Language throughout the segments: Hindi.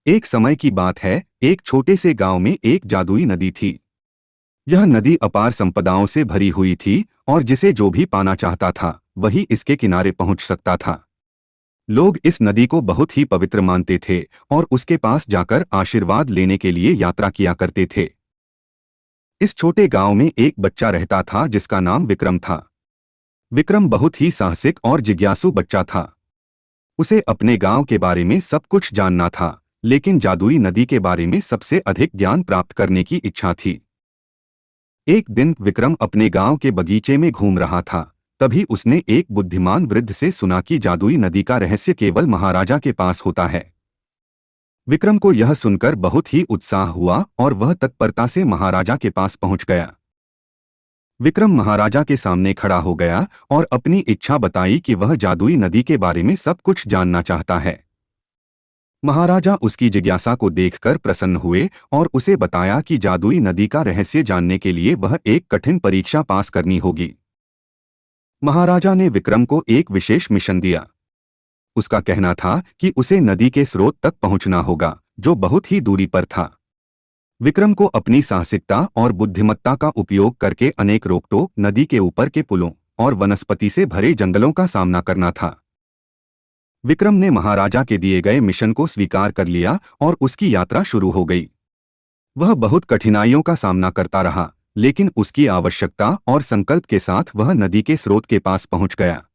एक समय की बात है, एक छोटे से गांव में एक जादुई नदी थी। यह नदी अपार संपदाओं से भरी हुई थी और जिसे जो भी पाना चाहता था वही इसके किनारे पहुंच सकता था। लोग इस नदी को बहुत ही पवित्र मानते थे और उसके पास जाकर आशीर्वाद लेने के लिए यात्रा किया करते थे। इस छोटे गांव में एक बच्चा रहता था जिसका नाम विक्रम था। विक्रम बहुत ही साहसिक और जिज्ञासु बच्चा था। उसे अपने गांव के बारे में सब कुछ जानना था, लेकिन जादुई नदी के बारे में सबसे अधिक ज्ञान प्राप्त करने की इच्छा थी। एक दिन विक्रम अपने गांव के बगीचे में घूम रहा था। तभी उसने एक बुद्धिमान वृद्ध से सुना कि जादुई नदी का रहस्य केवल महाराजा के पास होता है। विक्रम को यह सुनकर बहुत ही उत्साह हुआ और वह तत्परता से महाराजा के पास पहुंच गया। विक्रम महाराजा के सामने खड़ा हो गया और अपनी इच्छा बताई कि वह जादुई नदी के बारे में सब कुछ जानना चाहता है। महाराजा उसकी जिज्ञासा को देखकर प्रसन्न हुए और उसे बताया कि जादुई नदी का रहस्य जानने के लिए वह एक कठिन परीक्षा पास करनी होगी। महाराजा ने विक्रम को एक विशेष मिशन दिया। उसका कहना था कि उसे नदी के स्रोत तक पहुंचना होगा, जो बहुत ही दूरी पर था। विक्रम को अपनी साहसिकता और बुद्धिमत्ता का उपयोग करके अनेक रोक-टोक, नदी के ऊपर के पुलों और वनस्पति से भरे जंगलों का सामना करना था। विक्रम ने महाराजा के दिए गए मिशन को स्वीकार कर लिया और उसकी यात्रा शुरू हो गई। वह बहुत कठिनाइयों का सामना करता रहा, लेकिन उसकी आवश्यकता और संकल्प के साथ वह नदी के स्रोत के पास पहुंच गया।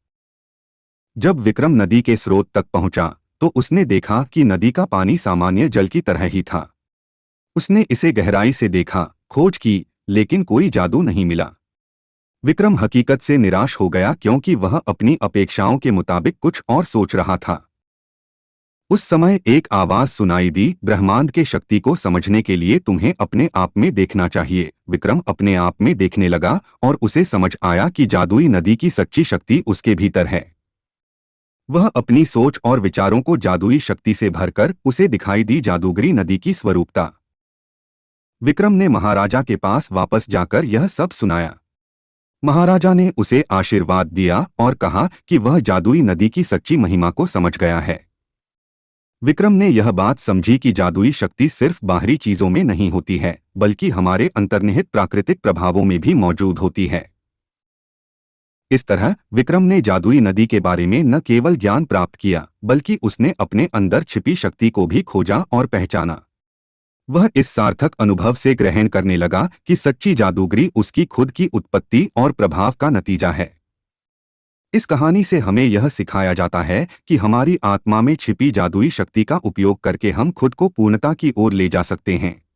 जब विक्रम नदी के स्रोत तक पहुंचा, तो उसने देखा कि नदी का पानी सामान्य जल की तरह ही था। उसने इसे गहराई से देखा, खोज की, लेकिन कोई जादू नहीं मिला। विक्रम हकीकत से निराश हो गया क्योंकि वह अपनी अपेक्षाओं के मुताबिक कुछ और सोच रहा था। उस समय एक आवाज सुनाई दी, ब्रह्मांड के शक्ति को समझने के लिए तुम्हें अपने आप में देखना चाहिए। विक्रम अपने आप में देखने लगा और उसे समझ आया कि जादुई नदी की सच्ची शक्ति उसके भीतर है। वह अपनी सोच और विचारों को जादुई शक्ति से भरकर उसे दिखाई दी जादूगरी नदी की स्वरूपता। विक्रम ने महाराजा के पास वापस जाकर यह सब सुनाया। महाराजा ने उसे आशीर्वाद दिया और कहा कि वह जादुई नदी की सच्ची महिमा को समझ गया है। विक्रम ने यह बात समझी कि जादुई शक्ति सिर्फ बाहरी चीजों में नहीं होती है, बल्कि हमारे अंतर्निहित प्राकृतिक प्रभावों में भी मौजूद होती है। इस तरह विक्रम ने जादुई नदी के बारे में न केवल ज्ञान प्राप्त किया, बल्कि उसने अपने अंदर छिपी शक्ति को भी खोजा और पहचाना। वह इस सार्थक अनुभव से ग्रहण करने लगा कि सच्ची जादूगरी उसकी खुद की उत्पत्ति और प्रभाव का नतीजा है। इस कहानी से हमें यह सिखाया जाता है कि हमारी आत्मा में छिपी जादुई शक्ति का उपयोग करके हम खुद को पूर्णता की ओर ले जा सकते हैं।